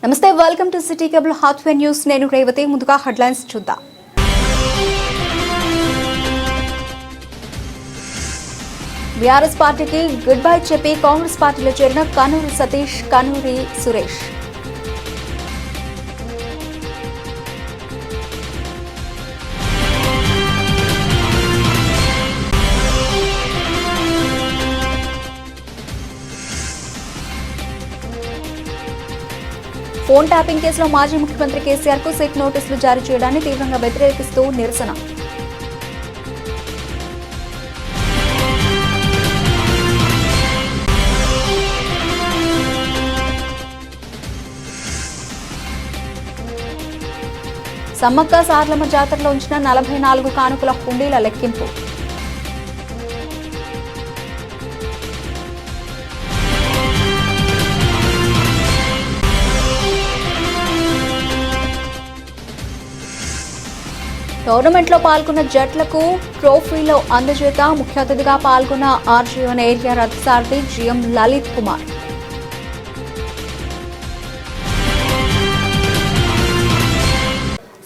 నమస్తే, welcome to city cable hot news. నేను రేవతి. ముందుగా హెడ్లైన్స్ చూద్దాం. బీఆర్ఎస్ పార్టీకి గుడ్ బై చెప్పి కాంగ్రెస్ పార్టీలో చేరిన కనూరి సతీష్, కనూరి సురేష్. ఫోన్ ట్యాపింగ్ కేసులో మాజీ ముఖ్యమంత్రి కేసీఆర్ కు సిట్ నోటీసులు జారీ చేయడాన్ని తీవ్రంగా వ్యతిరేకిస్తూ నిరసన. సమ్మక్క సారలమ్మ జాతరలో ఉంచిన 44 కానుకల హుండీల లెక్కింపు. టోర్నమెంట్లో పాల్గొన్న జట్లకు ట్రోఫీలో అందజేత. ముఖ్య అతిథిగా పాల్గొన్న ఆర్జీవన్ ఏరియా రథసారథి GM Lalit Kumar.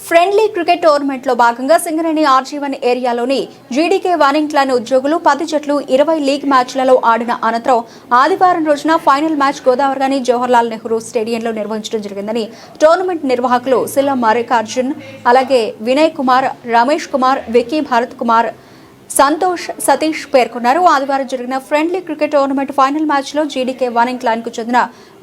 Friendly cricket టోర్నమెంట్లో భాగంగా సింగరేణి ఆర్జీవన్ ఏరియాలోని జీడీకే వార్నింగ్ క్లాన్ ఉద్యోగులు 10 జట్లు 20 లీగ్ మ్యాచ్లలో ఆడిన అనంతరం ఆదివారం రోజున ఫైనల్ మ్యాచ్ గోదావరిగాని జవహర్లాల్ నెహ్రూ స్టేడియంలో నిర్వహించడం జరిగిందని టోర్నమెంట్ నిర్వాహకులు సిల్ల మల్లికార్జున్, అలాగే వినయ్ కుమార్, రమేష్ కుమార్, విక్కీ భరత్ కుమార్, సంతోష్, సతీష్ పేర్కొన్నారు. ఆదివారం జరిగిన ఫ్రెండ్లీ క్రికెట్ టోర్నమెంట్ ఫైనల్ మ్యాచ్లో జీడీకే వార్నింగ్ క్లాన్ కు చెందిన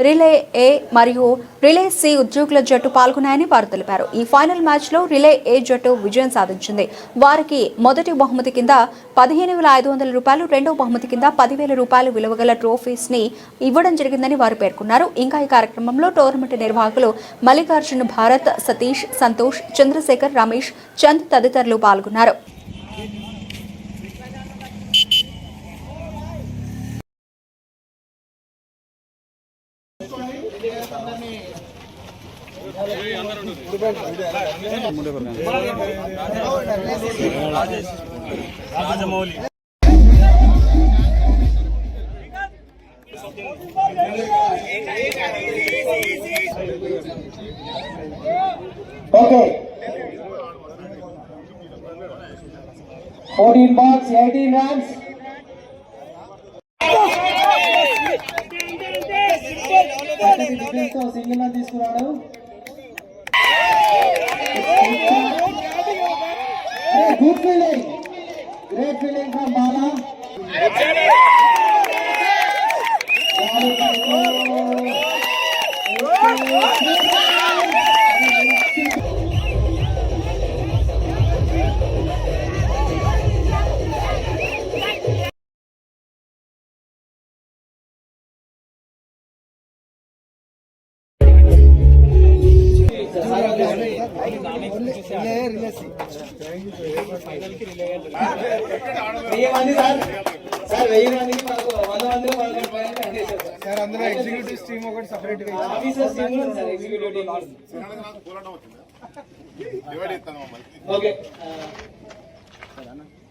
రిలే ఏ మరియు రిలే సి ఉద్యోగుల జట్టు పాల్గొన్నాయని వారు తెలిపారు. ఈ ఫైనల్ మ్యాచ్లో రిలే ఏ జట్టు విజయం సాధించింది. వారికి మొదటి బహుమతి కింద 15,500 రూపాయలు, రెండవ బహుమతి కింద 10,000 రూపాయలు విలువగల ట్రోఫీస్ ని ఇవ్వడం జరిగిందని వారు పేర్కొన్నారు. ఇంకా ఈ కార్యక్రమంలో టోర్నమెంట్ నిర్వాహకులు మల్లికార్జున్, భారత్, సతీష్, సంతోష్, చంద్రశేఖర్, రమేష్, చంద్ తదితరులు పాల్గొన్నారు. Rajamouli okay 14 balls 18 runs. Defence తో సింగిల్ రన్ తీసుకున్నాడు. Good feeling, great feeling from Bala. అందులో ఎగ్జిక్యూటివ్ టీమ్ ఒకటి సెపరేట్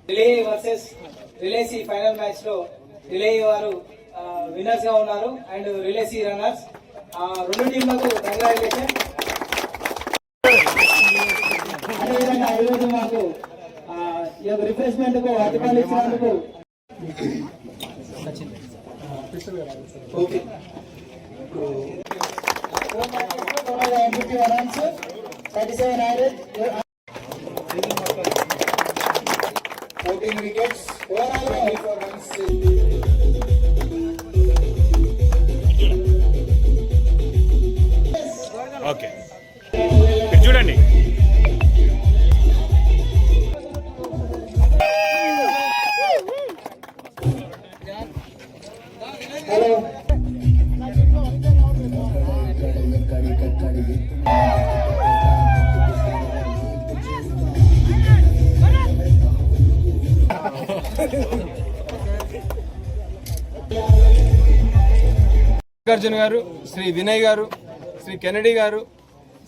రిలే వర్సెస్ రిలేసి ఫైనల్ మ్యాచ్ లో రిలే వారు విన్నర్స్ గా ఉన్నారు అండ్ రిలేసి రన్నర్స్. రెండు టీంలకు కంగ్రాచులేషన్. అదేవిధంగా ఈరోజు మాకు ఈ యొక్క రిఫ్రెష్మెంట్ కు అతిథులు ఇచ్చినందుకు okay 37 added 14 wickets, overall 24 runs. Okay చూడండి. హలో మల్లికార్జున్ గారు, శ్రీ వినయ్ గారు, శ్రీ కెనడీ గారు,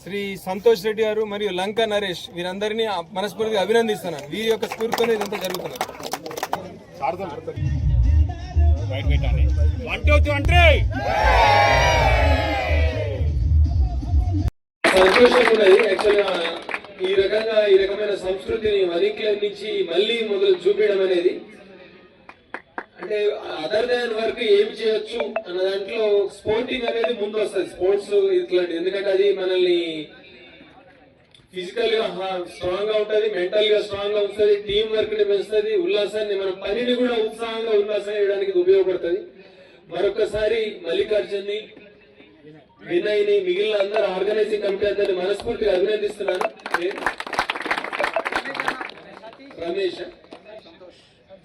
శ్రీ సంతోష్ రెడ్డి గారు మరియు లంక నరేష్ వీరందరినీ మనస్ఫూర్తిగా అభినందిస్తున్నాను. వీరి యొక్క స్ఫూర్తితోనే ఇదంతా జరుగుతున్నది. సంతోషంగా ఉన్నది. యాక్చువల్గా ఈ రకమైన సంస్కృతిని వనిక్ల నుంచి మళ్ళీ మొదలు చూపించడం అనేది, అంటే అదర్ దాన్ వర్క్ ఏమి చేయొచ్చు అన్న దాంట్లో స్పోర్టింగ్ అనేది ముందు వస్తుంది. స్పోర్ట్స్ ఇట్లాంటి, ఎందుకంటే అది మనల్ని ఫిజికల్ గా స్ట్రాంగ్ గా ఉంటుంది, మెంటల్ గా స్ట్రాంగ్ గా ఉంటుంది, టీం వర్క్ ని పెంచుతుంది, ఉల్లాసాన్ని, మన పనిని కూడా ఉత్సాహంగా ఉల్లాసం చేయడానికి ఉపయోగపడుతుంది. మరొకసారి మల్లికార్జున్ ని, వినయ్ ని, మిగిలిన అందరు ఆర్గనైజింగ్ కమిటీ అందరిని మనస్ఫూర్తిగా అభినందిస్తున్నాను. రమేష్,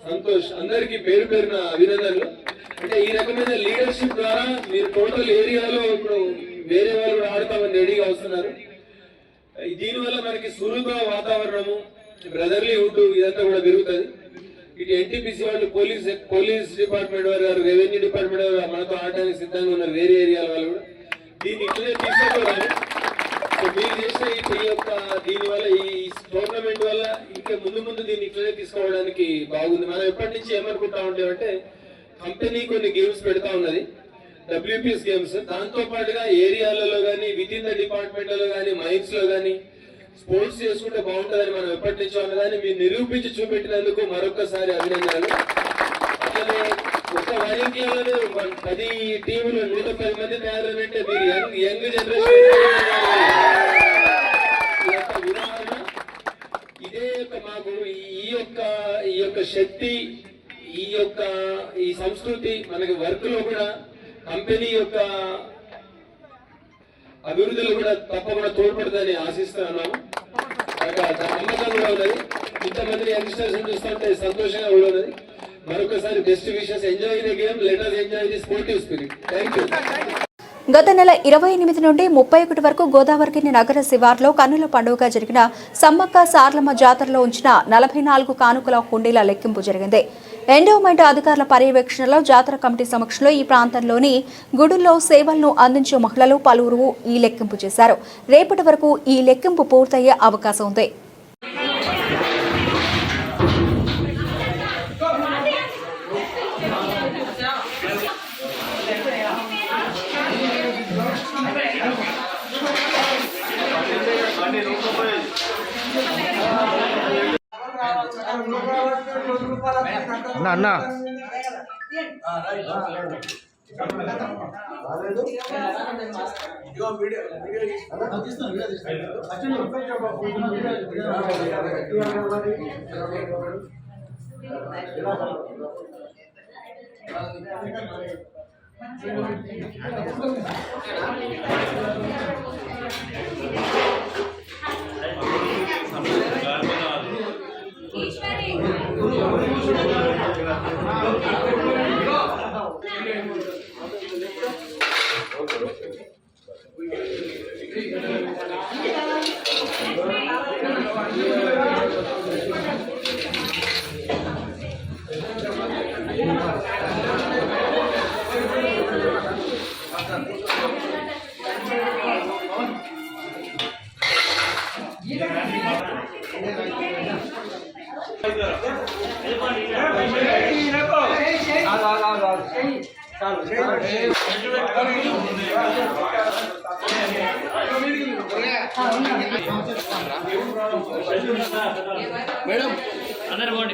సంతోష్, అందరికి పేరు పేరున అభినందనలు. అంటే ఈ రకమైన లీడర్షిప్ ద్వారా మీరు టోటల్ ఏరియాలో ఇప్పుడు వేరే వాళ్ళు కూడా ఆడతామని రెడీగా వస్తున్నారు. దీనివల్ల మనకి సులభ వాతావరణము, బ్రదర్లీహుడ్ ఇదంతా కూడా పెరుగుతుంది. ఇటు ఎన్టీపీసీ వాళ్ళు, పోలీస్ డిపార్ట్మెంట్ వారు, రెవెన్యూ డిపార్ట్మెంట్ వారు మనతో ఆడడానికి సిద్ధంగా ఉన్నారు, వేరే ఏరియాల వాళ్ళు కూడా. దీన్ని ఇట్లనే తీసుకోవాలి. మీరు చేసిన దీనివల్ల ఈ టోర్నమెంట్ వల్ల ఇంకా ముందు దీన్ని ఇట్లనే తీసుకోవడానికి బాగుంది. మనం ఎప్పటి నుంచి ఏమనుకుంటా ఉంటామంటే, కంపెనీ కొన్ని గేమ్స్ పెడతా ఉన్నది, WPS గేమ్స్. దాంతో పాటుగా ఏరియాలలో కానీ, విత్ ఇన్ ద డిపార్ట్మెంట్లలో కానీ, మైన్స్ లో కానీ స్పోర్ట్స్ చేసుకుంటే బాగుంటుందని మనం ఎప్పటి నుంచో ఉన్నదాన్ని మీరు నిరూపించి చూపెట్టినందుకు మరొకసారి అభినందనలు. అట్లనే ఒక వారింగ్లోనే 10 టీములు 110 మంది తయారంటే మీరు యంగ్ జనరేషన్ ఉదాహరణ. ఇదే మాకు ఈ యొక్క శక్తి, ఈ సంస్కృతి మనకి వర్క్ లో కూడా, కంపెనీ యొక్క అభివృద్ధిలో కూడా తప్పకుండా తోడ్పడుతుందని ఆశిస్తున్నాము. నమ్మకం కూడా ఉన్నది. ఇంతమంది యంగ్స్టర్స్ చూస్తుంటే సంతోషంగా కూడా ఉన్నది. మరొకసారి best wishes. Enjoy the game, let us enjoy the sportive spirit. Thank you. గత నెల 28 నుండి 31 వరకు గోదావరిఖని నగర శివార్లో కన్నుల పండుగగా జరిగిన సమ్మక్క సార్లమ్మ జాతరలో ఉంచిన 44 కానుకల హుండీల లెక్కింపు జరిగింది. ఎండోమెంట్ అధికారుల పర్యవేక్షణలో జాతర కమిటీ సమక్షంలో ఈ ప్రాంతంలోని గుడుల్లో సేవలను అందించే మహిళలు పలువురు ఈ లెక్కింపు చేశారు. రేపటి వరకు ఈ లెక్కింపు పూర్తయ్యే అవకాశం ఉంది. అన్నా మేడం అందరూ పోండి.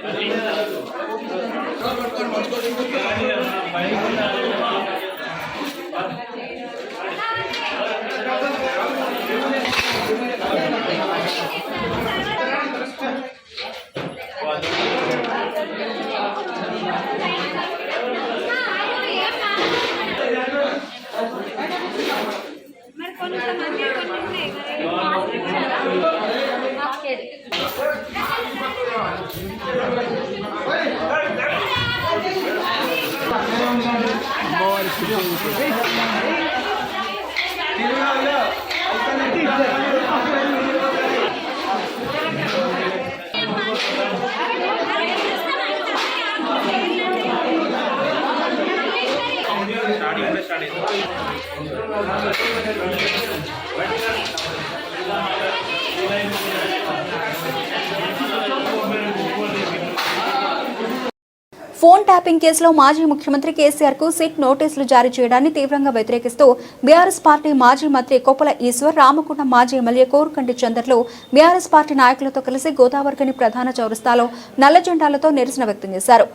ఫోన్ ట్యాపింగ్ కేసులో మాజీ ముఖ్యమంత్రి కేసీఆర్ కు సిట్ నోటీసులు జారీ చేయడాన్ని తీవ్రంగా వ్యతిరేకిస్తూ బీఆర్ఎస్ పార్టీ మాజీ మంత్రి కొప్పుల ఈశ్వర్, రామగుండం మాజీ ఎమ్మెల్యే కోరుకంటి చంద్రలు బీఆర్ఎస్ పార్టీ నాయకులతో కలిసి గోదావరిఖని ప్రధాన చౌరస్తాలో నల్ల జెండాలతో నిరసన వ్యక్తం చేశారు.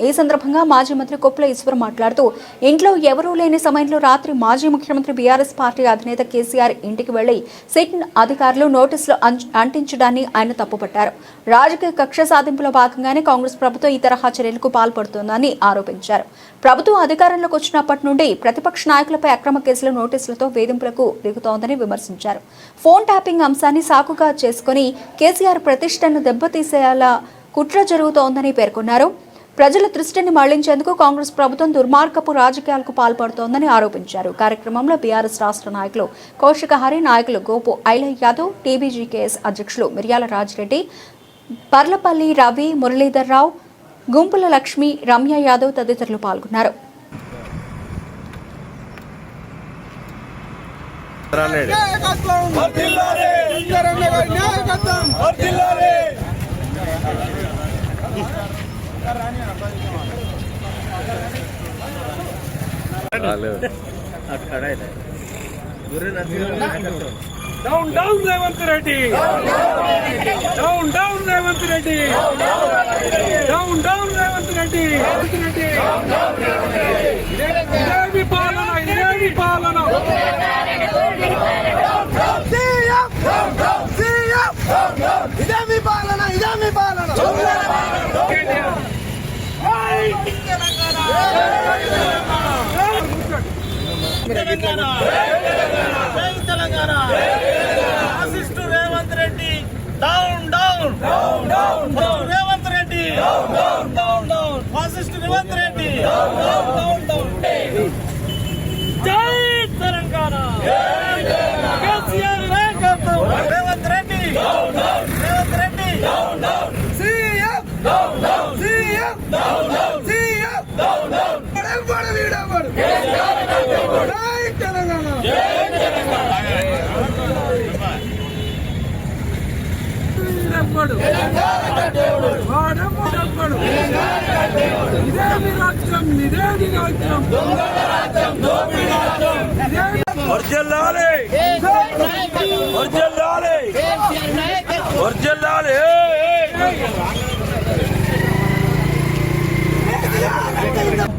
ఈ సందర్భంగా మాజీ మంత్రి కొప్పుల ఈశ్వర్ మాట్లాడుతూ, ఇంట్లో ఎవరూ లేని సమయంలో రాత్రి మాజీ ముఖ్యమంత్రి బీఆర్ఎస్ పార్టీ అధినేత కేసీఆర్ ఇంటికి వెళ్లి సిట్ అధికారులు నోటీసులు అంటించడాన్ని ఆయన తప్పుపట్టారు. రాజకీయ కక్ష సాధింపులో భాగంగానే కాంగ్రెస్ ప్రభుత్వం ఈ తరహా చర్యలకు పాల్పడుతోందని ఆరోపించారు. ప్రభుత్వం అధికారంలోకి వచ్చినప్పటి నుండి ప్రతిపక్ష నాయకులపై అక్రమ కేసుల నోటీసులతో వేధింపులకు దిగుతోందని విమర్శించారు. ఫోన్ ట్యాపింగ్ అంశాన్ని సాకుగా చేసుకుని కేసీఆర్ ప్రతిష్టను దెబ్బతీసేలా కుట్ర జరుగుతోందని పేర్కొన్నారు. ప్రజల దృష్టిని మళ్లించేందుకు కాంగ్రెస్ ప్రభుత్వం దుర్మార్గపు రాజకీయాలకు పాల్పడుతోందని ఆరోపించారు. కార్యక్రమంలో బీఆర్ఎస్ రాష్ట్ర నాయకులు కౌశిక హరి, నాయకులు గోపు ఐలయ్య యాదవ్, టీబీజీకేఎస్ అధ్యక్షులు మిర్యాల రాజిరెడ్డి, పర్లపల్లి రవి, మురళీధర్ రావు, గుంపుల లక్ష్మి, రమ్య యాదవ్ తదితరులు పాల్గొన్నారు. Down, down, Revanth Reddy. Down, down, Revanth Reddy. Down, down, Revanth Reddy. Idemi Palana, Idemi Palana. Idemi Palana, Idemi Palana. Hey, Telangana. Telangana. Telangana. Assist to Revanth Reddy. Down, down. Down, down. Revanth Reddy. Down, down, down, down. Assist to Revanth Reddy. Down, down, down, down. Jai Telangana. KCR Rangam. Revanth Reddy. Down, down. Revanth Reddy. Down, down. CM. Down, down. CM. Down, down. CM. Down, down. Jai Telangana.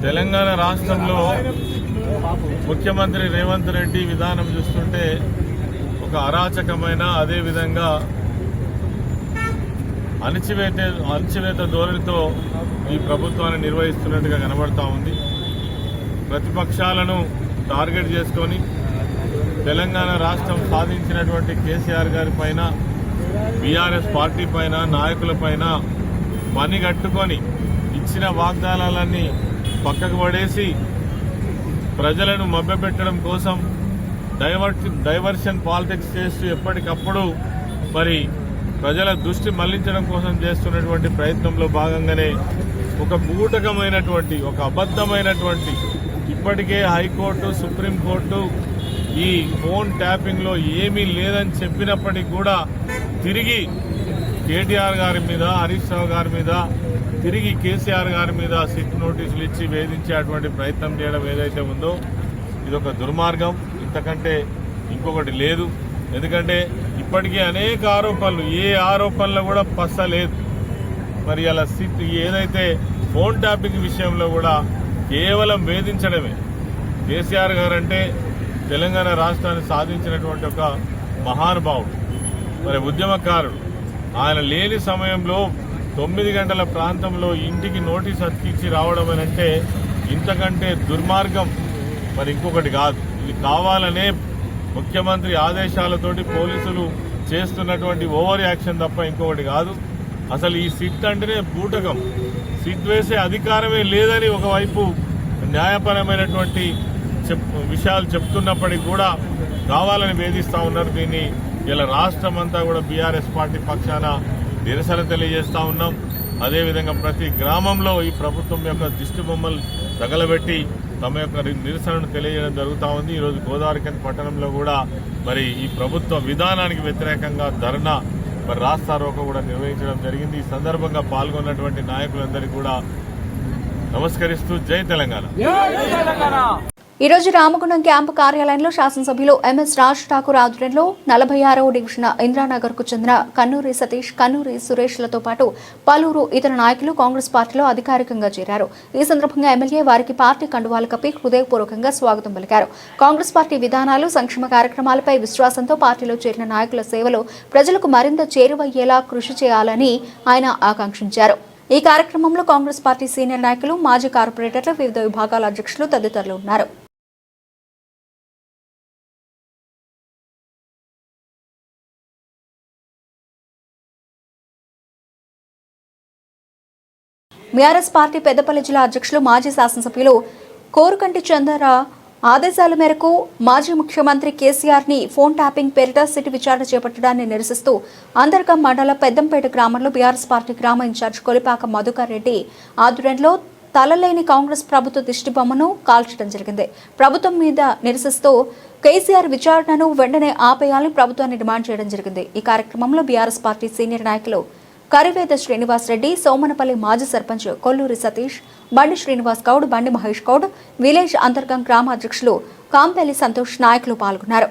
Telangana రాష్ట్రంలో ముఖ్యమంత్రి రేవంత్ రెడ్డి విధానం చూస్తుంటే ఒక అరాచకమైన, అదేవిధంగా అణచివేత ధోరణితో ఈ ప్రభుత్వాన్ని నిర్వహిస్తున్నట్టుగా కనబడతా ఉంది. ప్రతిపక్షాలను టార్గెట్ చేసుకొని తెలంగాణ రాష్ట్రం సాధించినటువంటి కేసీఆర్ గారి పైన, బీఆర్ఎస్ పార్టీ పైన, నాయకుల పైన పని కట్టుకొని ఇచ్చిన వాగ్దానాలన్నీ పక్కకు పడేసి ప్రజలను మభ్యపెట్టడం కోసం డైవర్షన్ పాలిటిక్స్ చేస్తూ ఎప్పటికప్పుడు మరి ప్రజల దృష్టి మళ్లించడం కోసం చేస్తున్నటువంటి ప్రయత్నంలో భాగంగానే ఒక బూటకమైనటువంటి, ఒక అబద్దమైనటువంటి, ఇప్పటికే హైకోర్టు, సుప్రీంకోర్టు ఈ ఫోన్ ట్యాపింగ్ లో ఏమీ లేదని చెప్పినప్పటికీ కూడా తిరిగి కేటీఆర్ గారి మీద, హరీష్ రావు గారి మీద, తిరిగి కేసీఆర్ గారి మీద సిట్ నోటీసులు ఇచ్చి వేధించేటువంటి ప్రయత్నం చేయడం ఏదైతే ఉందో ఇది ఒక దుర్మార్గం. ఇంతకంటే ఇంకొకటి లేదు. ఎందుకంటే ఇప్పటికీ అనేక ఆరోపణలు, ఏ ఆరోపణలు కూడా పస్సలేదు. మరి అలా సిట్ ఏదైతే ఫోన్ ట్యాపింగ్ విషయంలో కూడా కేవలం వేధించడమే. కేసీఆర్ గారు అంటే తెలంగాణ రాష్ట్రాన్ని సాధించినటువంటి ఒక మహానుభావుడు, మరి ఉద్యమకారుడు. ఆయన లేని సమయంలో 9 గంటల ప్రాంతంలో ఇంటికి నోటీస్ అతికించి రావడం అంటే ఇంతకంటే దుర్మార్గం మరి ఇంకొకటి కాదు. ఇది కావాలనే ముఖ్యమంత్రి ఆదేశాలతోటి పోలీసులు చేస్తున్నటువంటి ఓవర్ యాక్షన్ తప్ప ఇంకొకటి కాదు. అసలు ఈ సిట్ అంటేనే బూటకం. సిట్ వేసే అధికారమే లేదని ఒకవైపు న్యాయపరమైనటువంటి విషయాలు చెప్తున్నప్పటికీ కూడా కావాలని వేధిస్తా ఉన్నారు. దీన్ని ఇలా రాష్ట్రం అంతా కూడా బీఆర్ఎస్ పార్టీ పక్షాన నిరసన తెలియజేస్తా ఉన్నాం. అదేవిధంగా ప్రతి గ్రామంలో ఈ ప్రభుత్వం యొక్క దిష్టి బొమ్మలు తగలబెట్టి తమ యొక్క నిరసనను తెలియజేయడం జరుగుతూ ఉంది. ఈరోజు గోదావరిఖని పట్టణంలో కూడా మరి ఈ ప్రభుత్వ విధానానికి వ్యతిరేకంగా ధర్నా, మరి రాస్తారోకో కూడా నిర్వహించడం జరిగింది. ఈ సందర్భంగా పాల్గొన్నటువంటి నాయకులందరికీ కూడా నమస్కరిస్తూ జై తెలంగాణ. ఈ రోజు రామగుండం క్యాంపు కార్యాలయంలో శాసనసభ్యులు ఎంఎస్ రాజ్ ఠాకూర్ ఆధ్వర్యంలో 46వ డివిజన్ ఇంద్రానగర్ కు చెందిన కన్నూరి సతీష్, కన్నూరి సురేష్లతో పాటు పలువురు ఇతర నాయకులు కాంగ్రెస్ పార్టీలో అధికారికంగా చేరారు. ఈ సందర్భంగా ఎమ్మెల్యే వారికి పార్టీ కండువాలు కప్పి హృదయపూర్వకంగా స్వాగతం పలికారు. కాంగ్రెస్ పార్టీ విధానాలు, సంక్షేమ కార్యక్రమాలపై విశ్వాసంతో పార్టీలో చేరిన నాయకుల సేవలు ప్రజలకు మరింత చేరువయ్యేలా కృషి చేయాలని ఆయన ఆకాంక్షించారు. ఈ కార్యక్రమంలో కాంగ్రెస్ పార్టీ సీనియర్ నాయకులు, మాజీ కార్పొరేటర్లు, వివిధ విభాగాల అధ్యక్షులు తదితరులు ఉన్నారు. బీఆర్ఎస్ పార్టీ పెద్దపల్లి జిల్లా అధ్యక్షులు, మాజీ శాసనసభ్యులు కోరుకంటి చందర ఆదేశాల మేరకు మాజీ ముఖ్యమంత్రి కేసీఆర్ ని ఫోన్ ట్యాపింగ్ పేరిట సిట్ విచారణ చేపట్టడాన్ని నిరసిస్తూ అంతర్గం మండల పెద్దంపేట గ్రామంలో బీఆర్ఎస్ పార్టీ గ్రామ ఇన్ఛార్జ్ కొలిపాక మధుకర్ రెడ్డి ఆధ్వర్యంలో తలలేని కాంగ్రెస్ ప్రభుత్వ దిష్టిబొమ్మను కాల్చడం జరిగింది. ప్రభుత్వం మీద నిరసిస్తూ కేసీఆర్ విచారణను వెంటనే ఆపేయాలని ప్రభుత్వాన్ని డిమాండ్ చేయడం జరిగింది. ఈ కార్యక్రమంలో బీఆర్ఎస్ పార్టీ సీనియర్ నాయకులు కరివేద శ్రీనివాస్ రెడ్డి, సోమనపల్లి మాజీ సర్పంచ్ కొల్లూరి సతీష్, బండి శ్రీనివాస్ గౌడ్, బండి మహేష్ గౌడ్, విలేజ్ అంతర్గం గ్రామ అధ్యక్షులు కాంపెల్లి సంతోష్ నాయకులు పాల్గొన్నారు.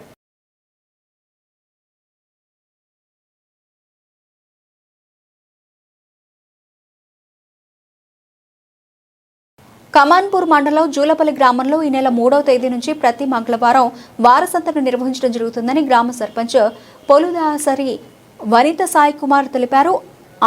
కమాన్పూర్ మండలం జూలపల్లి గ్రామంలో ఈ నెల 3వ తేదీ నుంచి ప్రతి మంగళవారం వారసంతను నిర్వహించడం జరుగుతుందని గ్రామ సర్పంచ్ పొలుదాసరి వనిత సాయి కుమార్ తెలిపారు.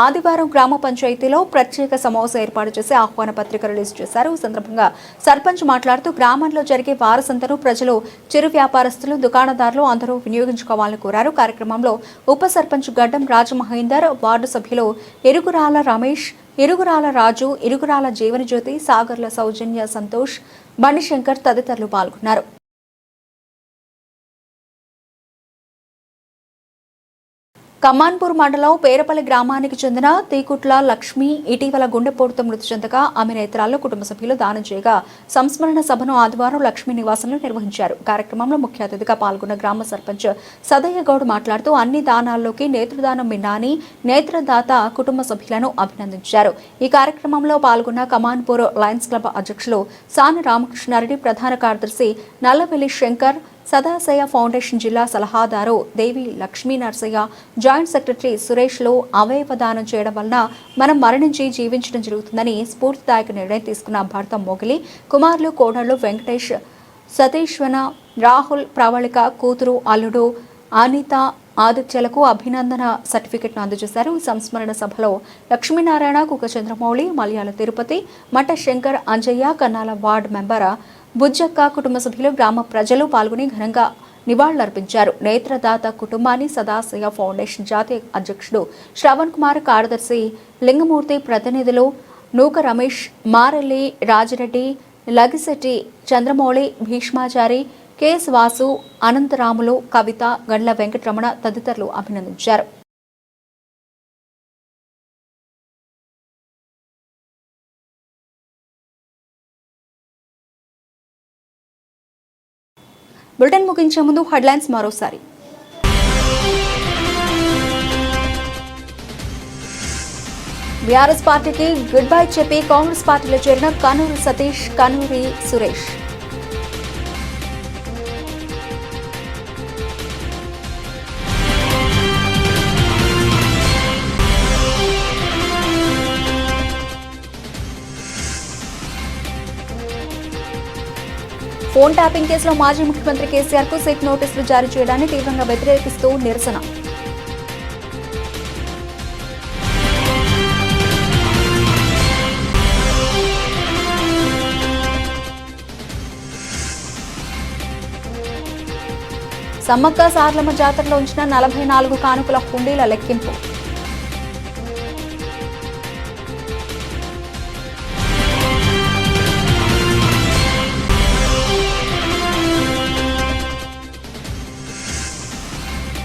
ఆదివారం గ్రామ పంచాయతీలో ప్రత్యేక సమావేశం ఏర్పాటు చేసి ఆహ్వాన పత్రిక రిలీజ్ చేశారు. ఈ సందర్భంగా సర్పంచ్ మాట్లాడుతూ గ్రామంలో జరిగే వారసంతను ప్రజలు, చిరు వ్యాపారస్తులు, దుకాణదారులు అందరూ వినియోగించుకోవాలని కోరారు. కార్యక్రమంలో ఉప సర్పంచ్ గడ్డం రాజమహేందర్, వార్డు సభ్యులు ఇరుగురాల రమేష్, ఇరుగురాల రాజు, ఇరుగురాల జీవనజ్యోతి, సాగర్ల సౌజన్య సంతోష్, బండిశంకర్ తదితరులు పాల్గొన్నారు. కమాన్పూర్ మండలం పేరపల్లి గ్రామానికి చెందిన తీకుట్ల లక్ష్మి ఇటీవల గుండెపోటుతో మృతి చెందగా ఆమె నేత్రాల్లో కుటుంబ సభ్యులు దానం చేయగా సంస్మరణ సభను ఆదివారం లక్ష్మీ నివాసంలో నిర్వహించారు. కార్యక్రమంలో ముఖ్య అతిథిగా పాల్గొన్న గ్రామ సర్పంచ్ సదయ్య గౌడ్ మాట్లాడుతూ అన్ని దానాల్లోకి నేత్రదానం మిన్నాని నేత్రదాత కుటుంబ సభ్యులను అభినందించారు. ఈ కార్యక్రమంలో పాల్గొన్న కమాన్పూర్ లయన్స్ క్లబ్ అధ్యక్షులు సాని రామకృష్ణారెడ్డి, ప్రధాన కార్యదర్శి నల్లవెల్లి శంకర్, సదాశయ ఫౌండేషన్ జిల్లా సలహాదారు దేవి లక్ష్మీ నరసయ్య, జాయింట్ సెక్రటరీ సురేష్లు అవయవ దానం చేయడం వలన మనం మరణించి జీవించడం జరుగుతుందని స్ఫూర్తిదాయక నిర్ణయం తీసుకున్న భర్త మొగిలి, కుమారులు, కోడళ్లు వెంకటేష్, సతీశ్వన, రాహుల్, ప్రవళిక, కూతురు, అల్లుడు అనిత, ఆదిత్యలకు అభినందన సర్టిఫికెట్ను అందజేశారు. సంస్మరణ సభలో లక్ష్మీనారాయణ, కుక చంద్రమౌళి, మలయాళ తిరుపతి, మఠ శంకర్, అంజయ్య, కన్నాల వార్డు మెంబర్ బుజ్జక్క, కుటుంబ సభ్యులు, గ్రామ ప్రజలు పాల్గొని ఘనంగా నివాళులర్పించారు. నేత్రదాత కుటుంబాన్ని సదాశయ ఫౌండేషన్ జాతీయ అధ్యక్షుడు శ్రవణ్ కుమార్, కార్యదర్శి లింగమూర్తి, ప్రతినిధులు నూక రమేష్, మారెల్లి రాజిరెడ్డి, లగిశెట్టి చంద్రమౌళి, భీష్మాచారి, కెఎస్ వాసు, అనంతరాములు, కవిత, గండ్ల వెంకటరమణ తదితరులు అభినందించారు. బులెటిన్ ముగించే ముందు హెడ్లైన్స్ మరోసారి. బీఆర్ఎస్ పార్టీకి గుడ్ బై చెప్పి కాంగ్రెస్ పార్టీలో చేరిన కన్నూరి సతీష్, కన్నూరి సురేష్. ఫోన్ ట్యాపింగ్ కేసులో మాజీ ముఖ్యమంత్రి కేసీఆర్ కు సిట్ నోటీసులు జారీ చేయడాన్ని తీవ్రంగా వ్యతిరేకిస్తూ నిరసన. సమ్మక్క సారలమ్మ జాతరలో ఉంచిన 44 కానుకల హుండీల లెక్కింపు.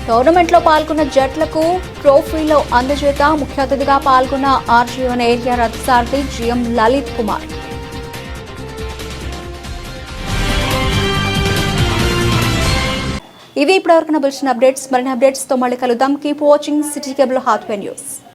టోర్నమెంట్లో పాల్గొన్న జట్లకు ట్రోఫీలో అందజేత. ముఖ్య అతిథిగా పాల్గొన్న ఆర్జీవన్ ఏరియా రథసారథి జిఎం లలిత్ కుమార్. ఇవి ఇప్పటివరకు బులెటిన్ అప్డేట్స్. మరిన్ని అప్డేట్స్ తో మళ్ళీ కలుద్దాం. Keep watching city cable Hathway news.